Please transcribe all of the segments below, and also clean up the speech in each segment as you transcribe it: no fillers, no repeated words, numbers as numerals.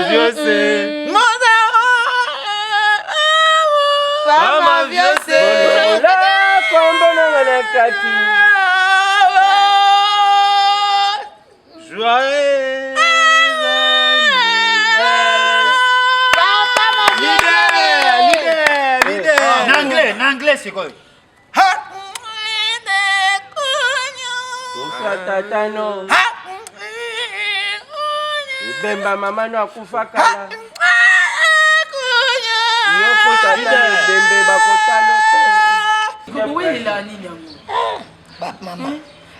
Viose. Mama Viose. La kombo na kati. Joyeux. Anglais c'est quoi? Tatano. Bemba mama no akufa kala. Yoko tata bembe bakotalo te. Oui la nini Ba mama.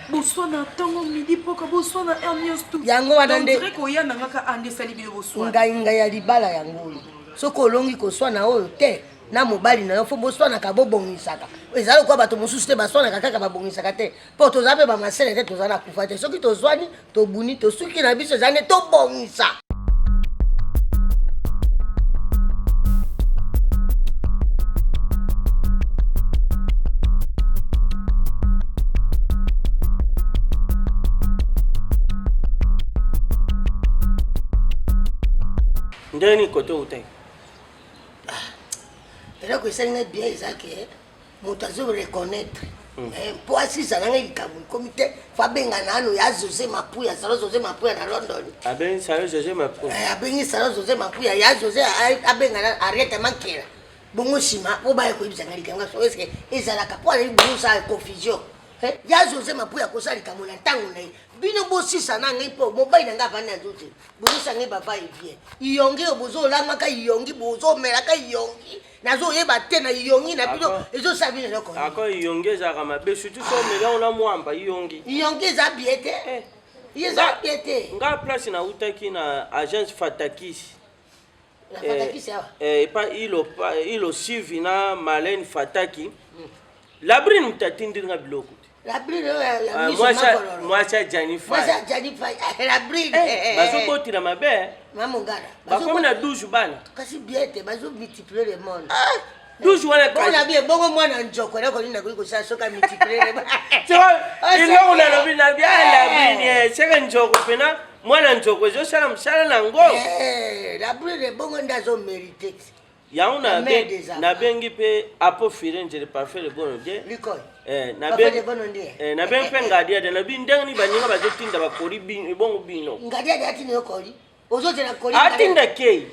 Boswana tango midi poka boswana Ernest tout. Yango wana nde. Ndire ko yana ngaka ande sali bi boswana. Ngai ya libala yango. Soko olongi ko swana oyo te. Na mobali na yo fo boswana ka bobongisaka. Ezalo kwa bato mosusu te baswana kaka babongisaka te. Po tozape ba masele te tozana kufa te. Soki tozwani tobuni to suki na biso zane to bongisa. Ndeni koto utai. Era ko esalinga bien ezake moto azo reconnaître po asisa nanga likambo komite fabenga nano ya José Mapuya salo José Mapuya na London Aben salo José Mapuya abengi salo José Mapuya ya José abenga na Ariete Mankela bongo sima po ba ko ibisa ngali kanga so eske ezalaka po ali bongo sa confusion ya José Mapuya ko sali kamola ntango na bino bosisa nanga ipo mobali nanga bana zote bongo sange baba evie iyongi obozo langa ka iyongi bozo mela ka iyongi nazo yeba te na iyongi na bino ezo sabine loko ako iyongi za kama be surtout so mela ona mwamba iyongi za biete yeza biete nga place na utaki na agence Fatakis la Fatakis yawa pa ilo Sivi na Marlène Fataki labrin mtatindiri nga biloko Labrid moi ça Janify Labrid bazo botira mabe mamongara bakomi na 12 bana kasi biete bazo multiplier le monde 12 wana bona bien bongo mwana njoko na kolina ko sa soka multiplier le monde ilo una lobi na bia Labrid seka njoko pena mwana njoko zo sala msala na ngo Labrid bongo ndazo mériter yauna na bengi pe apo firenje le parfait le bon bien likoi na ben pe ngadia de na bi ndengni banyinga bazotinda bakori bi bongo bino ngadia de atini okori ozote na kori atinda kei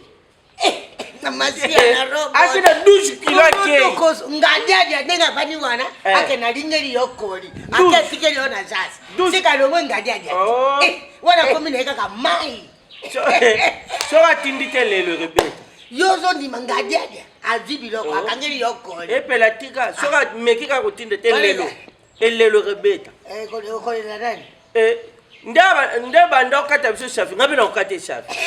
na masia na robo atinda 12 kilo kei ngadia de nenga bani wana ake na lingeri yokori ake tikeli ona sasa sika longo ngadia de wana komi na kaka mai so atindite lelo rebeta yozo ni mangadia azibiloko akangeli yokoli epela tika soka mekika kutinde telelo elelo rebeta ko la nani ndaba ndokata biso shafi ngabe na ukate shafi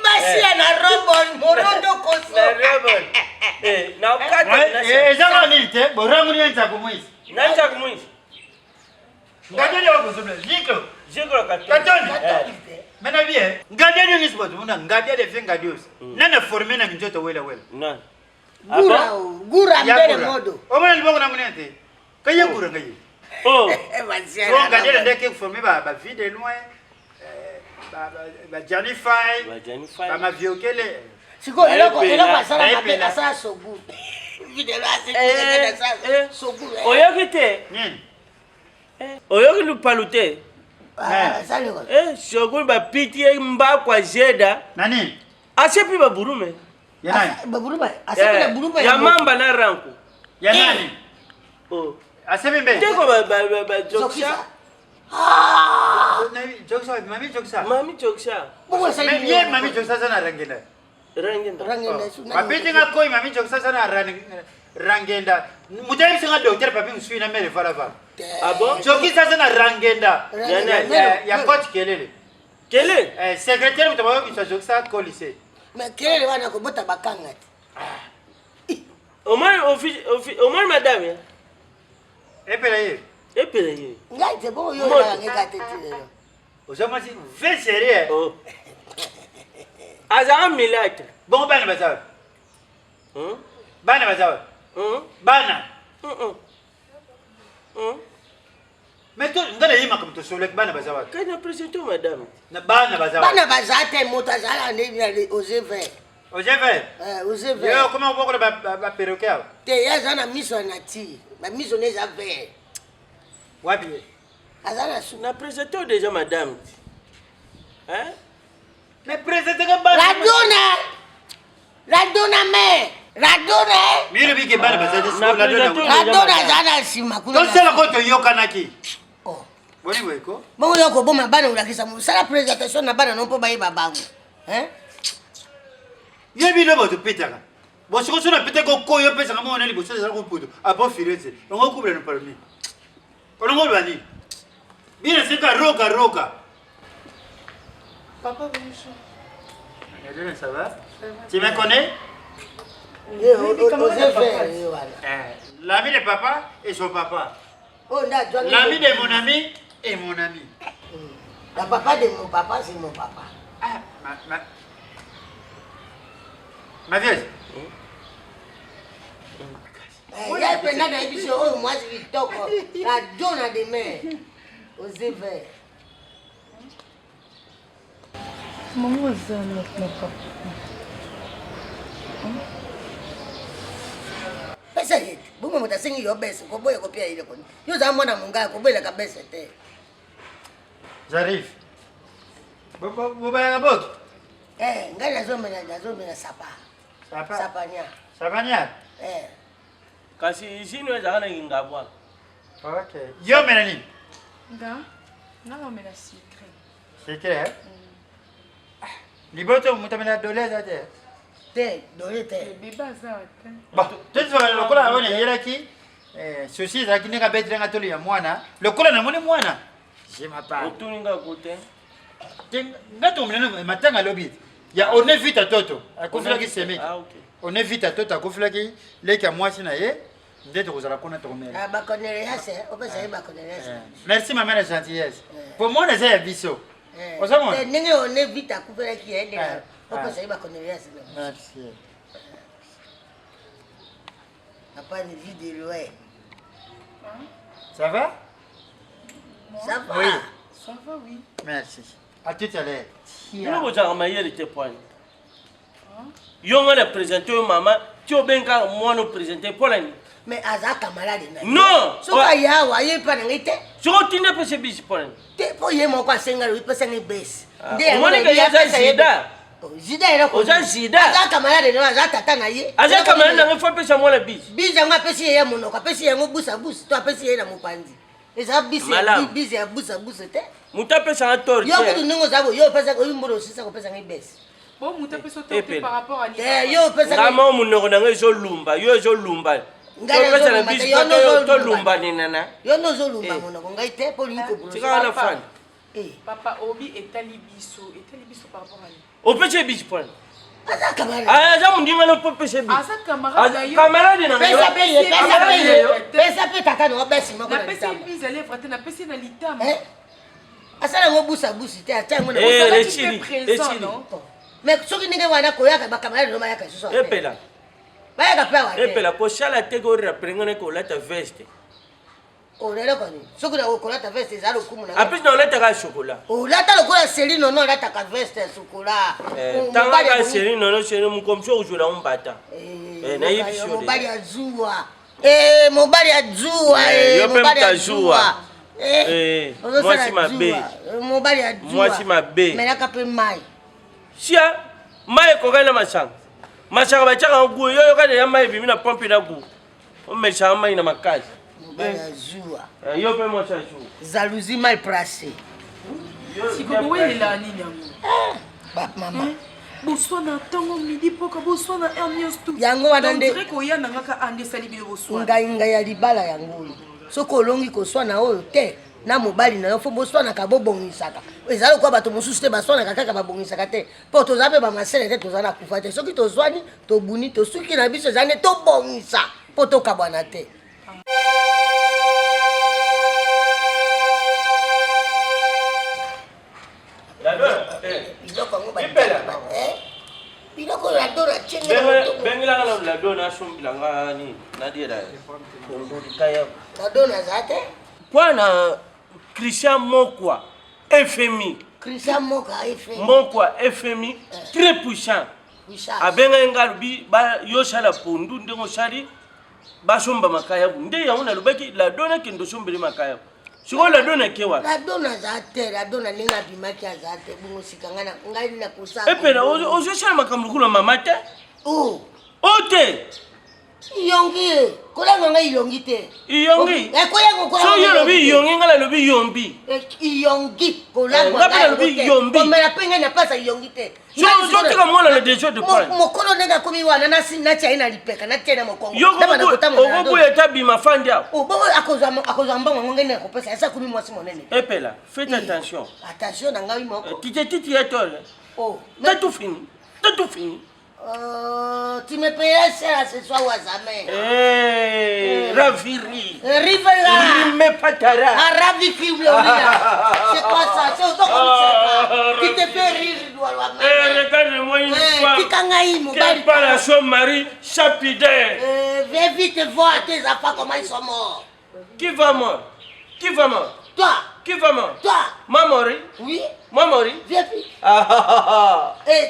masia na robon morondo koso na robon na ukata ezanga nite borangu ni nza kumwisi nanja kumwisi ngadele wako zobla jiko katoni Mena bien, ngadele ni sport muna ngadele finga dios. Nana former na minjoto wela. Nan. Gura mbele modo. Omana libongo na munete. Kaya gura ngayi. Oh. So ngadele ndeke former ba vide loin. Ba Janify. Ba maviokele. Siko eloko asala mabeka asala sogu. Vide lo asala sogu. Oyokite. Nini? Oyoki lupalute. Shogul ba piti mba kwa jeda. Nani? Asepi ba burume. Ya nani? Ba burume. Asepi na burume. Ya mamba na ranku. Ya nani? Oh. Asepi mbe. Teko ba joksa. Joksa, mami joksa. Mami joksa. Bongo sai bien mami joksa sana rangenda. Rangenda. Papiti ngakoi mami joksa sana rangenda. Mutayi singa docteur papi msui na mere fara. Abo? Joki sasa na rangenda. Ya coach kelele. Kele? Secrétaire mutabayo kiswa joksa ko lycée. Mais kelele wana ko bota bakanga. Omar madame ya. Epela ye. Ngai te bongo yo na ngeka tetile. Osama si fait sérieux. Oh. Azara milate. Bongo bana bazawa. Bana bazawa. Bana. Mais toi, on a dit que tu soulèves bana bazawa. Quand on présente madame. Na bana bazawa. Bana bazate motazala ndeni oser faire. Oser faire. Oser faire. Yo comment on va perroquet? Te yazana miso na ti. Ma miso neza faire. Wapi? Azana su. On a présenté déjà madame. Hein? Mais présenter que bana. Radona me. Radona. Mire bi ke bana bazawa. Radona zana sima kuna. Donc c'est la côte yokanaki. Oh. Boni weko. Bongo yoko boma bana ulakisa mu. Sala présentation na bana non po bayi babango. Hein? Yebi no boto petaka. Bo siko sona petako koyo pesa ngamo oneli bo sala ko puto. Abo fireze. Ngo kubla no parmi. Olongo bani. Bien c'est ka roka. Papa, bonjour. Ça va? Tu me connais? L'ami de papa et son papa. L'ami de mon ami et mon ami. Le papa de mon papa, c'est mon papa. Ah, ma vieille. Il y a plein d'émissions, moi je vis top. La donne des mains. Aux évêques. Maman, c'est mon papa. Pesa yetu. Buma mutasingi yo bese ko boye ko pia ile koni. Yo za mwana munga ko boye ka bese te. J'arrive. Boba bok. Ngana zo mena sapa. Sapanya. Sapanya. Kasi ici nous avons un ngabwa. OK. Yo menani. Nga mena secret. Secret? Liboto mutamela doleza te. Dole te. Bébé ça. Bon, tu vois le cola on est là qui ceci ça qui n'est qu'à bettre un atelier mwana. Le cola na moni mwana. Je m'appelle. Otuninga kote. Ngato mneno matanga lobby. Ya on est vite à toto. A kofila ki semi. Ah OK. On est vite à toto a kofila ki leka mwasi na ye. Ndete kozala kona to mena. Ah ba connaître ça, on peut ça ba connaître ça. Merci ma mère gentillesse. Pour moi les a biso. Osamo. Ndenge on est vite à couper qui aide. On peut ça ba connaître ça. Merci. Papa une vie de loin. Ça va? Ça va? Oui. Ça va, oui. Merci. À tout à l'heure. Nous vous avons maillé les points. Yo on a présenté maman, tu obenga moi nous présenter pour l'année. Mais aza camarade na. Non. So ka ya wa ye pa ngite. Je continue pour ce bis pour l'année. Te po ye mo kwa senga lui pesa ngi base. On est que ya Zida. Zida era ko. Oza Zida. Aza camarade na aza tata na ye. Aza camarade na faut pesa moi le bis. Bis nga pesi ye mono ka pesi ye ngo busa busa to pesi ye na mopandi. Eza bis ya busa te. Muta pesa un tort. Yo ko ndingo zabo yo pesa ko yimbo sisa ko pesa ngi base. Bon, muta pesa to par rapport à l'Italie. Yo pesa. Ngama munoko na ngezo lumba, yo zo lumba. Pesa na bis to lumba ni nana. Yo no zo lumba monoko ngai te po liko bro. Tika na fan. Papa Obi etali biso par rapport à lui. O pesa bis pour. Aza camarade. Ah, za mundinga no pesa bis. Aza camarade yo. Camarade na pesa pe tata no besi mako na pesa bis ale frate na pesa na litama. Asala ngo busa busi te ata ngona. Mais soki ninge wana koyaka ba camarade no mayaka suso. Epela. Bayaka pe wa. Epela ko shala te go reprengone ko lata veste. O lelo koni. Soki na ko lata veste za lokumu na. Apres na lata ka chocolat. O lata lokola Céline no lata ka veste chocolat. Tanga ka Céline no Céline mu comme ça ujula umbata. Na yibi shode. Mobali azua. Mobali azua. Mobali azua. Moi si ma bé. Mobali azua. Moi si ma bé. Mais naka pe mai. Sia mai ko kana masang. Masang ba chaka ngu yo kana ya mai bimi na pompe na gu. O me chama mai na makazi. Mobali azua. Yo pe moi chachu. Jalousie mal placée. Si bobo ele la nini yango. Ba mama. Boswana tango midi poka boswana hernios tout. Yango wana nde. Ndre ko ya nanga ande sali bi boswana. Ngai ya libala yango. Soko longi ko swana oyo te. Na mobali na yo fo boswana ka bobongisaka. Ezalo kwa bato mosusu te baswana kaka babongisaka te. Po tozape ba masele te tozana kufa te. Soki tozwani to buni to suki na biso zane to bongisa. Po to kabwana te. Biloko ngo ba. Biloko la dora chenga. Bengila la dona shumbilanga ni na dia dai. Kondo dikaya. La dona zate. Bwana Christian Mokwa, FMI. Christian Mokwa, FMI. Mokwa, FMI, très puissant. Abenga ngalubi ba yoshala pondu ndengo shali basomba makaya nde ya una lubaki la dona kendo sombele makaya. Siko la dona kewa. La dona zate, la dona ninga bimaki azate bungo sikangana ngai na kusa. Epela ozo shala makamukula mamate. Oh. Ote. Iyongi, kola nganga iyongi te. Iyongi. Kola ngoko. So yo lobi iyongi ngala lobi yombi. Iyongi, kola ngapa lobi yombi. Ko mera penga na pasa iyongi te. So tika mwana le dejo de point. Mokolo nega komi wana na chaina lipeka na tena mokongo. Ogo ya tabi mafandi ya. Oh bongo akozwa mbongo ngene ko pesa esa komi mwasi monene. Epela, faites attention. Attention na ngai moko. Titi ya tole. Oh, t'as tout fini. T'as tout fini. Tu me payeras cher ce soir ou à jamais. Raviri. Rivera. Rime patara. Raviri, c'est quoi ça? C'est autant comme ça. Qui te fait rire, regarde-moi une fois. Quelle part à son mari chapidaire. Viens vite voir tes enfants comment ils sont morts. Qui va mort? Qui va mort? Toi. Qui va mort? Toi. Moi mori? Oui. Moi mori? Viens vite.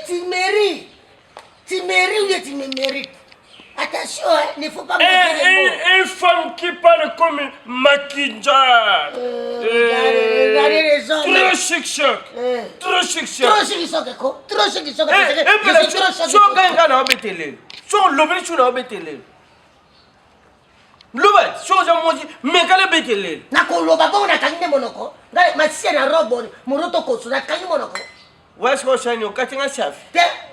Tu mérites. Tu mérites ou tu me mérites? Attention, il ne faut pas me dire les mots. Une femme qui parle comme Makinja. Trop chic-choc. Trop chic-choc. Trop chic-choc, quoi? Trop chic-choc. Loba, chose à moi, mais qu'elle est bêtée. Nakoloba, bon, on a gagné monoko. Ma sienne a robe, mon rotokosu, on a gagné monoko. What's what I know, cutting a chef?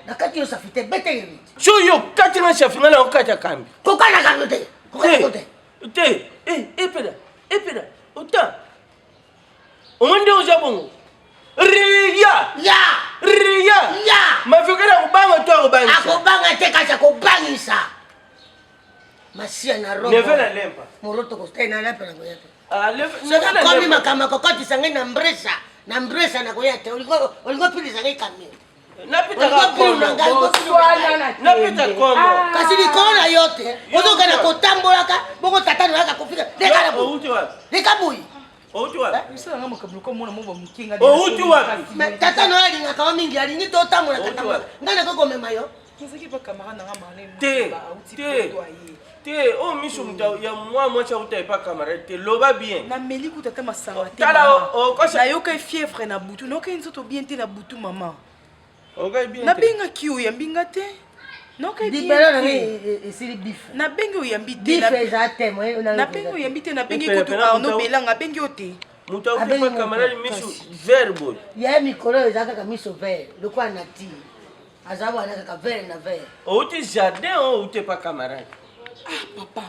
Na kati yo safite bete. So you cutting a chef, ngala okata kambi. Kokana kagote. Te, epeda. Uta. Onde ozabongo. Ria. Mafikira kubanga to kubanga. Akubanga te kacha kubangisa. Masia na robo. Nevela lempa. Moroto koste na lempa na goyate. Nevela lempa. Komi makama kokoti sange na mbresa. Na mbresa na goyate. Olingo pili sange kamio. Napita komo. Kasi ni kona yote. Ozo kana kotambolaka, bongo tatano yaka kufika. Deka na bu. Deka bui. Outi wapi? Msala ngama kabuluko mwana mwa mkinga. Outi wapi? Tatano ali ngaka mingi ali ni to tambola tatamo. Ngana koko memayo. Nzaki pa kamera na ngama ne. Te, oh miso muta ya moi cha uta pa kamera te loba bien. Na meli ku tata masanga te. Tala o kosa. Na yoka fièvre na butu, na yoka nzoto bien te na butu mama. Okay bien. Na benga kiyo ya mbinga te. Na yoka bien. Libéral na esili bif. Na benga o yambi te. Bif ezate mo. Na benga o yambi te na benga ko to Arnaud Belanga benga o te. Muta uta pa kamera miso verbo. Ya mikolo ezaka ka miso vert. Lokwa na ti. Azabu anaka ka vert na vert. Outi jardin ou uta pa kamera. Ah papa,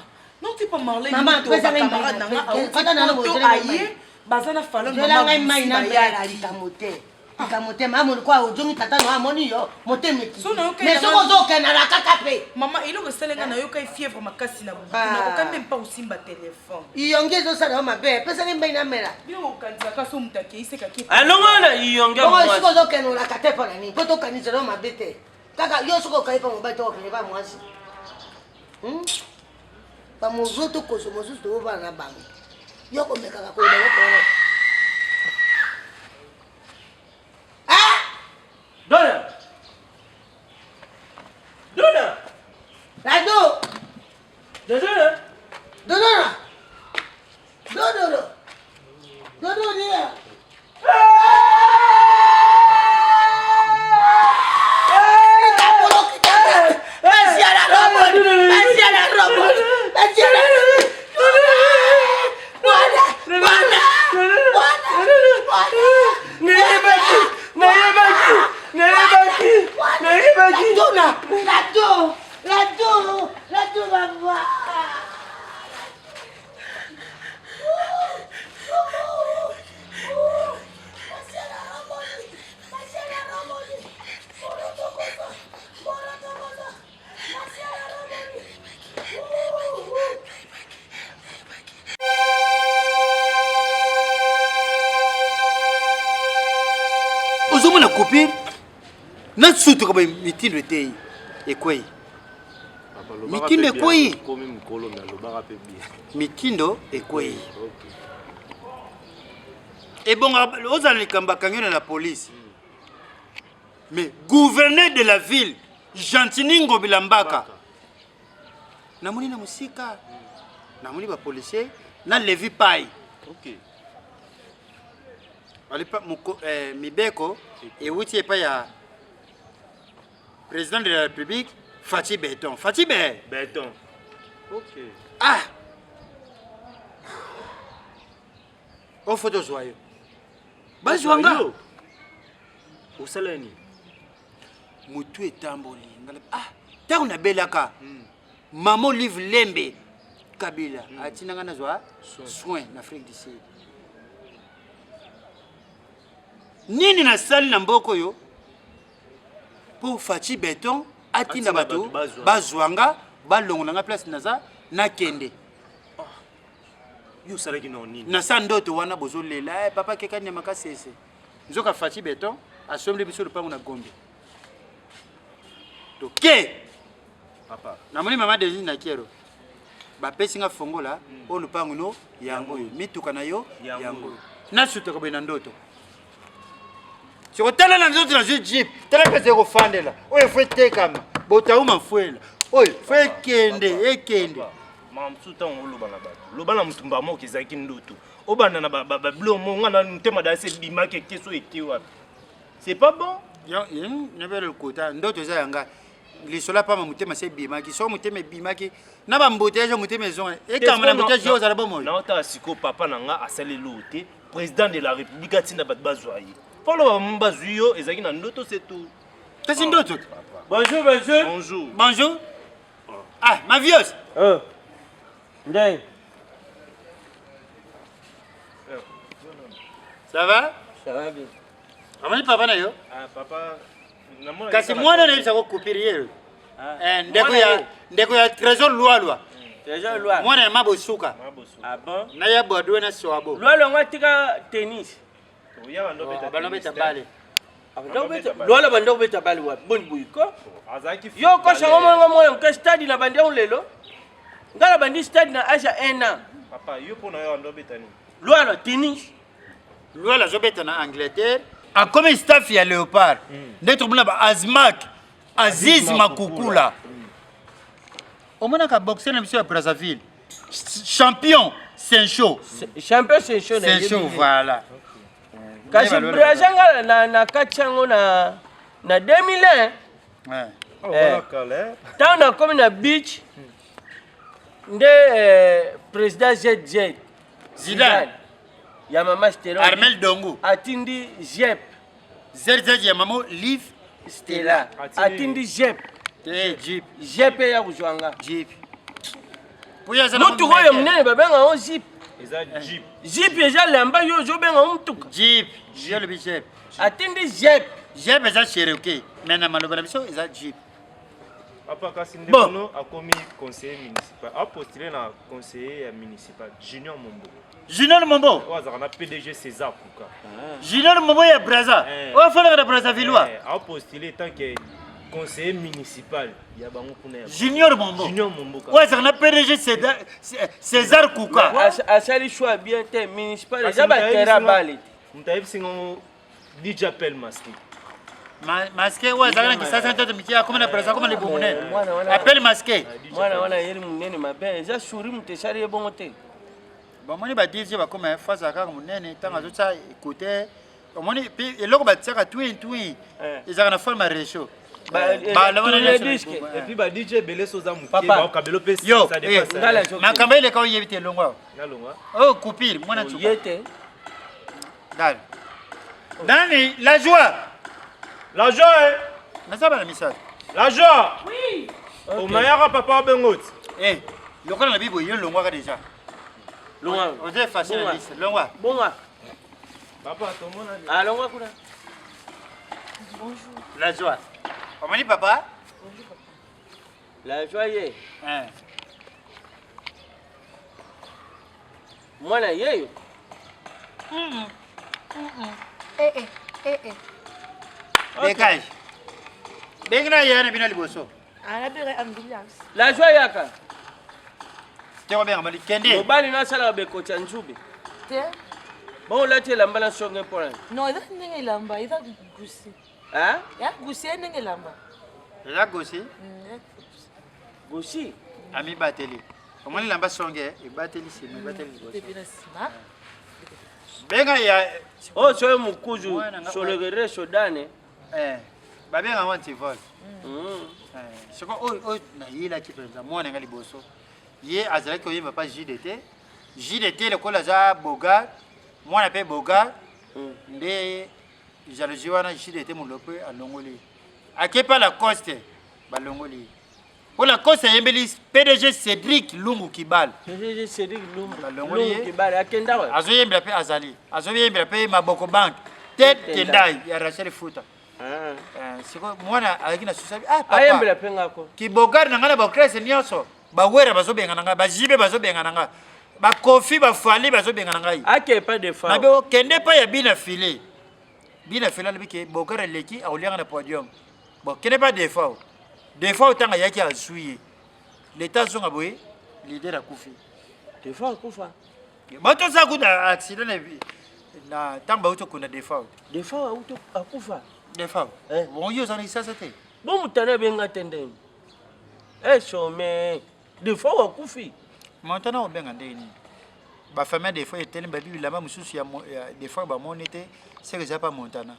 non tu pas Marlène. Maman, tu es un camarade na moto aye, bazana falon maman. Je l'ai na ya likamote. Likamote maman kwa ojongi tata no amoni yo, mote meti. Mais soko zoke na la kakape. Maman, il a selenga na yoka fièvre makasi na butu. Na ko même pas osimba téléphone. Iyonge zo sala ma be, pesa ngi mbaina mela. Bino okanza ka so mutaki iseka ki. Alongana iyonge mo. Bongo soko zoke no la katepa na ni. Poto kanisa no mabete. Kaka yo soko kai pa mo ba to ke ba mwasi. Pa mozoto koso mosusu to ba na bango. Yoko meka ka ko ba yoko. Dona. Rado. Dodo dia. Lado, baba. Ozomona copine na sutu ko mitindo te ekwei mitindo ekwei mitindo ekwei Et bon, aux années de la police. Mais gouverneur de la ville, Jantiningo Bilambaka. Namoni na musika. Namoni ba policier, na levi pai. OK. Alipa Mibeko et wuti pas ya président de la République Fatih Béton. Fatih Béton. OK. Ah. On photo joyeux. Bazwanga. Osalani. Mutu etamboli. Ah, ta on a belaka. Maman livre lembe Kabila. Atinanga na zwa soin en Afrique du Sud. Nini na sali na mboko yo pour Fatih Béton atinda bato bazwanga balongolanga place naza na kende. Yo salaki no nini? Na sandoto wana bozolela papa keka nyama kasese. Nzoka Fatih Béton asomble biso lupango na Gombe. Toke Papa. Namoni mama de na kiero. Ba pesinga fongola o lupango no yango yo. Mituka na yo yango. Na sutoka bena ndoto. Sikotala na nzoto na jeep. Tala pese ko fandela. Oye fwe tekama. Botauma fwela. Oye fwe kende ekende. Mamsuta ngolo bana bato. Lobana mutumba mo kezaki ndoto. Obana na ba blo mo ngana ntema da se bimake keso ekiwa. C'est pas bon? Yo, ne veut le kota. Ndoto za yanga. Lisola pa mutema se bimaki. So mutema bimaki. Na ba mboteje mutema maison. E kama na mboteje yo za bomo. Na ota siko papa nanga asali lote. Président de la République atina bat bazwayi. Polo mbazuyo ezaki na ndoto c'est tout. T'as ndoto? Bonjour monsieur. Bonjour. Bonjour. Ah, ma vieuse. Ndai. Ça va? Ça va bien. Amani papa na yo? Ah papa namona kasi mwana na bisa ko kupirier. Ndeko ya trésor loi. Trésor loi. Mwana mabo suka. Ah bon? Na ya bodwe na swabo. Loi ngatika tennis. Oya bano beta bale. Loi bando beta bale wa bon buyiko. Azaki yo ko shango mwana ko stade na bandi olelo. Ngala bandi stade na aja 1 an. Papa yo pona yo ando beta ni. Loi tennis. Loi la zobeta na Angleterre. A comme staff ya Léopard. D'être bla Azmak. Aziz Makukula. Omona ka boxer na monsieur Brazzaville. Champion Saint-Chaud. Champion Saint-Chaud. Saint-Chaud voilà. Kasi Brazzaville na kachango na 2001. Ouais. Tant na comme na beach. Nde président ZZ Zidane. Ya mama Stella. Armel Dongo. Atindi Jep. ZZ ya mama Liv Stella. Atindi Jep. Jeep. Jep ya kujwanga. Jeep. Mutu koyo mnene babenga on Jeep. Eza Jeep. Jeep eza lamba yo zo benga mutuka. Jeep. Je le Jeep. Atindi Jep. Jeep eza Cherokee. Maintenant maloba biso eza Jeep. Papa kasi ndekono akomi conseiller municipal. A postulé na conseiller municipal Junior Mombo. Junior Mombo. Oza na PDG César Kouka. Junior Mombo ya Brazza. O fala na Brazzaville. A postulé tant que conseiller municipal ya bango kuna ya. Junior Mombo. Junior Mombo. Oza na PDG César Kouka. Asali choix bien te municipal eza ba terrain bali. Mtaïf singo DJ appel masqué. Masqué oza na kisasa ntoto mikia kama na Brazza kama ni bomune. Appel masqué. Mwana wana yeli munene mabe eza shuri muteshari ebongo te. Bamoni ba DJ ba koma fasa kaka munene tanga zotsa écouter. Bamoni pi eloko ba tsaka twin. Ezaka na forme réchaud. Et puis ba DJ belé soza mukie ba kabelo pesi ça dépasse. Makamba ile ka yebite longwa. Nalongwa. Oh coupure mwana tsuka. Yete. Dal. Dani la joie. La joie. Mais ça va la message. La joie. Oui. O mayara papa bengot. Lokola na bibo yo longwa ka déjà. Longwa. On est facile à dire. Longwa. Bonga. Papa tomona. Ah longwa kuna. Bonjour. La joie. Comment dit papa? Bonjour papa. La joie ye. Mwana yeyo. Dégage. Dégage yana bina liboso. Ah, la ambulance. La joie yaka. Te ko bien amali kende. Mobali na sala be ko chanjube. Te. On l'a dit, l'amba, la songe pour un. Non, il a une lamba, il a goussi. Hein? Il a goussi, il a une lamba. La gossi. Aussi. Ami Bateli. Comment il l'a songe? Et Bateli, c'est me Bateli. Benga ya. Oh, c'est mon cousin. Sur le guerrier Sodane. Babenga wanti vol. C'est quoi? Oh, na yila qui peut la moi na liboso. Yé azala ko yeba pas JDT. JDT le kola za Boga. Moi na pe Boga. Nde jalousie wana JDT mon lope à Longoli. Akepa la coste ba Longoli. Pour la coste yembeli PDG Cédric Lungu Kibal. PDG Cédric Lungu Longoli Kibal akenda wa. Azo yembela pe azali. Azo yembela pe Maboko Bank. Tête Kendai ya Rachel Futa. C'est quoi moi avec na susabi papa ayembela pe ngako. Ki Bogar na ngana ba crèche nyonso. Ba wera bazo benga nanga ba jibe bazo benga nanga. Ba kofi ba fali bazo benga nanga. Ake pas de fa. Nabe kende pa ya bina filé. Bina filé na biki Bogar leki aulianga na podium. Bon, kende pas de fa. Des fois tanga yaki asuye. L'état zonga boye leader akufi. Des fois akufa. Bato za kuna accident na tamba uto kuna des fois. Des fois auto akufa. Des fois. Bon yo za risasa te. Bon mutana benga tendeni. Chome. Des fois akufi. Montana o benga ndeni. Ba famille des fois eteli ba bibi lama mususu ya des fois ba monete c'est que ça pas Montana.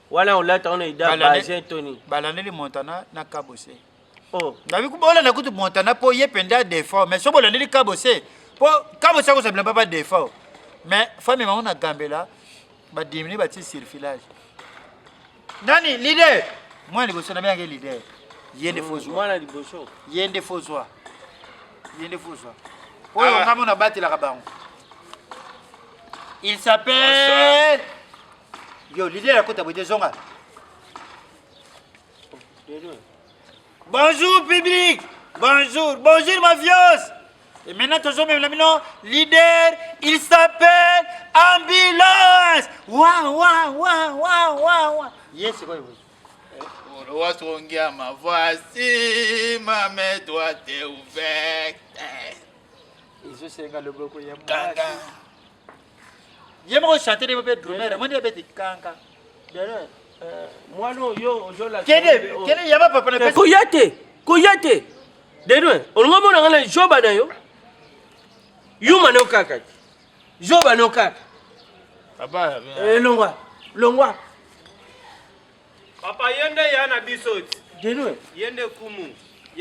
Voilà on l'a on est dans Bazin Tony. Balaneli Montana na Kabose. Oh, Davi ku bola na kutu Montana po ye penda des fois mais so bola ndeli Kabose. Po Kabose ko ça blamba pas des fois. Mais famille ma on a Gambela ba diminuer ba ti surfilage. Nani leader? Moi liboso na bien leader. Yende fozwa. Moi na liboso. Yende fozwa. Yende fozwa. Oyo ngamo na batela ka bango. Il s'appelle Yo, l'idée la côte à bout zonga. Bonjour public. Bonjour, bonjour mafios. Et maintenant toujours même là leader, il s'appelle Ambulance. Waouh. Yes, c'est quoi vous? Wasongia ma voici, ma main doit être ouverte. Ils se le bloc yam. J'aimerais chanter des bébés drummer, moi des bébés kanka. Moi non yo la. Quel yaba papa na Koyate. Dedwe, olngomo na ngala joba na yo. Yuma no kaka. Joba no kaka. Papa, longwa. Papa yende yana bisoti. Dedwe. Yende kumu.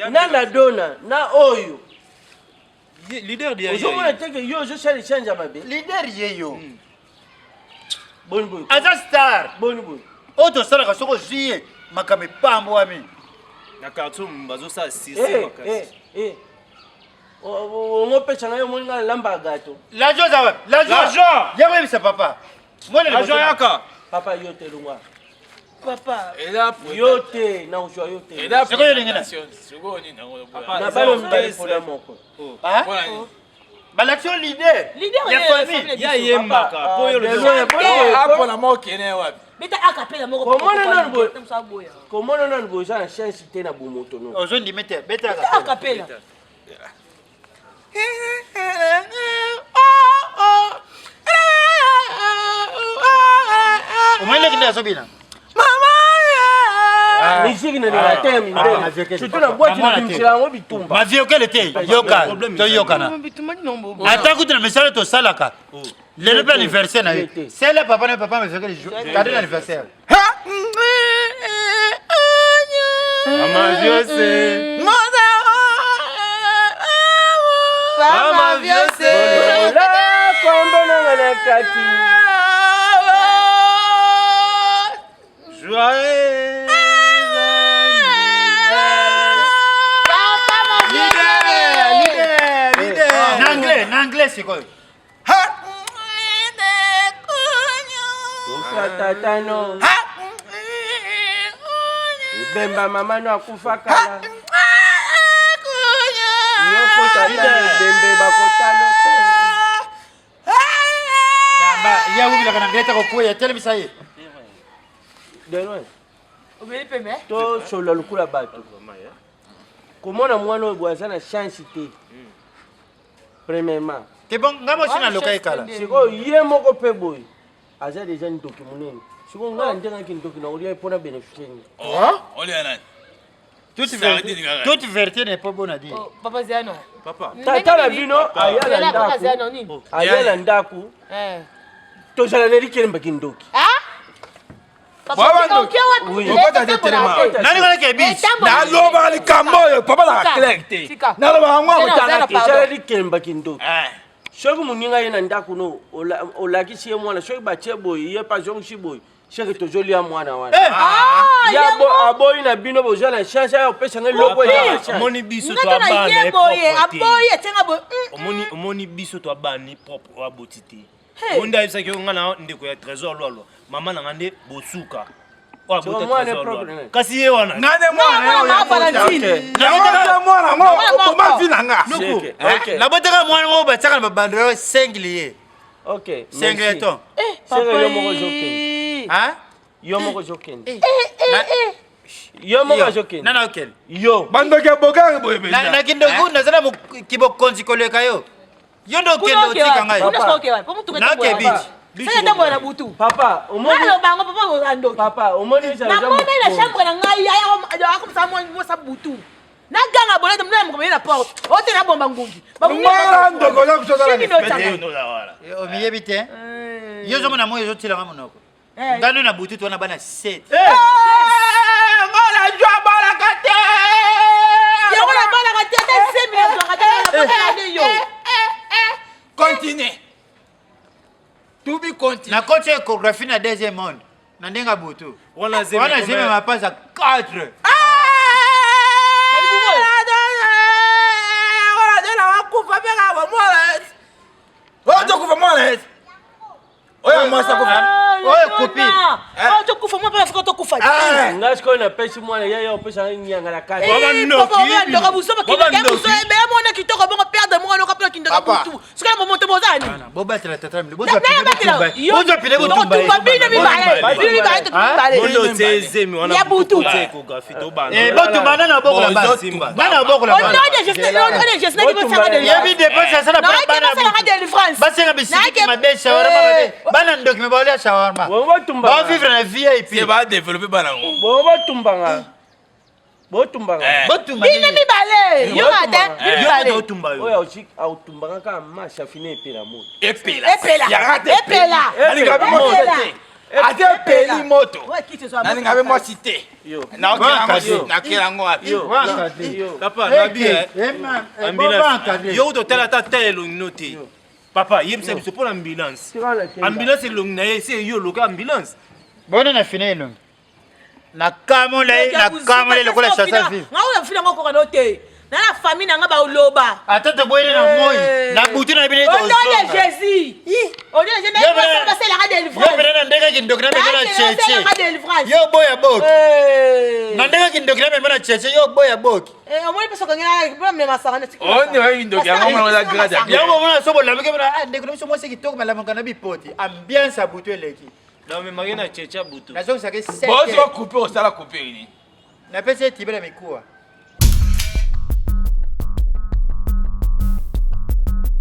Na la dona, na oyo. Leader dia. Ozomona teke yo je shali change mabe. leader yeyo. Bon. Aza star. Bon. Auto sala ka soko juillet makame pambo ami. Na Khartoum bazo sa 6 makasi. On peut changer mon lamba gato. L'argent ça va. L'argent. Y'a même ça papa. Moi L'argent yaka. Papa yote longwa. Papa. Et là, Yote na ushwa yote. et là, C'est quoi le lingana? c'est quoi ni na Papa na balo mbele pour moko. Hein? Bah l'action leader. Leader ya famille. Ya yembaka. Po yo le. hapo na moke ne wapi? Beta akapela moko. Comment non bo ça chance te na bomoto no. Ozo ndi mete beta Akapela. Umele kinda sobina. Musique na la thème ndele. Surtout la boîte na kimchilango bitumba. Ma vie okele te yoka to yokana. Ata kutu na mesala to salaka. Le pas anniversaire na yo. C'est le papa na papa me fait que le jour. Cadre l'anniversaire. Mama viose. Mama viose. La kombo na kati. Joyeux. L'anglais, l'anglais c'est quoi? Tatano. Bemba mama no akufa kala. Yoko tatano bembe bakotano. Namba, ya wubila kana ngeta ko kuya tele bisaye. Deno. Obeli peme. To solo lukula bato. Comment na mwana oyo bwazana chance te. Premièrement, Ke bon ngamo sina lokai kala. Siko ye moko pe boy. Aza deja ndoki munene. Siko ngala ndenga ki ndoki na ulia ipona bénéficier. Oli ana. Toute vérité n'est pas bonne à dire. Papa Ziano. Papa. Tata la bino ayala ndaku. Ayala ndaku. Tozala neli kelemba ki ndoki. Nani ngala ke bis? Na loba likambo yo papa la collecte. Na loba ngwa mutana Tozala neli kelemba ki ndoki. Soki muninga yena ndaku no olakisi ye mwana soki batie boy ye pa jongi boy. Cheke tozoli ya mwana wana. Ya aboyi na bino bozala chance ya opesa ngai logo ya. Omoni biso to abana boye aboye tenga boye. Omoni biso to abani propre wa botité. Onda isa ke ngana ndeko ya trésor lolo. Mama na ngande bosuka. Wa bote trésor. Kasi ye wana. Nane mwana na Valentine. Na mwana ngo okoma vinanga. Okay. La bote ka mwana ngo ba tsaka ba bandero 5 lié. OK. 5 letons. Papa yo moko joken. Hein? Yo moko joken. Yo moko joken. Nana okel. Yo. Bando ke boga boye be. Na kindo ku na zana kibo konzi koleka yo. Yo ndo kendo tika ngai. Na ke bitch. Sasa ndambo na butu. Papa, omoni. Nalo bango papa ngando. Papa, omoni za. Na mona ila chambre na ngai ya akomsa mo sa butu. Na ganga bolete mna mkomela na porte. Ote na bomba ngungi. Mwana ndoko ya kusoza ni. O miye bite. Yo zo mona moyo zo tila ngamonoko. Ngano na butu to na bana 7. Ngala jwa bala kate. Yo la bala kate ta 5 millions kate na yo. Continue. To be continue. Na coach échographie na deuxième monde. Na ndenga butu. Wana zeme ma passe à 4. Oya mwasa kufa. Oya copine. To kufa mwa pa to kufa. Ngashi ko na pesi mwana yeye opesa nyanga la kati. Baba ndoki. Ndoka buso bakile buso be mona kitoko bongo perdre mwana ko pela kindoka butu. Sika mo monte bozani. Boba tela tata mle. Boza pile butumba. Boza pile butumba. Bile bile to bale. Bondo tsezemi wana. Ya butu. Échographie to bana. Botumba na boko la base. Bana boko la base. On est juste na ki botsa de. Yebi dépense ça na bana. Na de France. Basi ngabisiki mabe shawarma mabe. Bana ndoki mebole shawarma. Ba vivre na vie et puis va développer banango. Bo tumbanga. Bo tumbanga. Bine mi bale. Yo ata. Bine bale. Yo tumba yo. Oya uchi au tumbanga ka masha fine epela mo. Epela. Epela. Nani ngabe mo cité. Ate peli moto. Nani ngabe mo cité. Yo. Na kilango wapi? Yo. Papa na bien. Ambulance. Yo to tela ta telo noté. Papa yebisa biso pour ambulance. Ambulance long na ese yo loka ambulance. Bona na finelo. Na kamole le kola chassa vive. Nga uya fila ngoko kana ote. Na la famille na nga ba uloba. Atata boyele na moi. Na butu na bile to. Au nom de Jésus. Au nom de Jésus. Na c'est la délivrance. Yo bena ndeka kindokina me na cheche. C'est la délivrance. Yo boya boki. Na ndeka kindokina me na cheche yo boya boki. Omoni pesa kongela kwa me masaka na On est une doki ngoma wala grade. Yango mona sobo la meke na ndeko no so kitoko mala mangana bipoti. Ambiance a butu eleki. Na me na checha butu. Na zo sake 7. Bozo couper au sala couper ni. Na pese tibela mikuwa.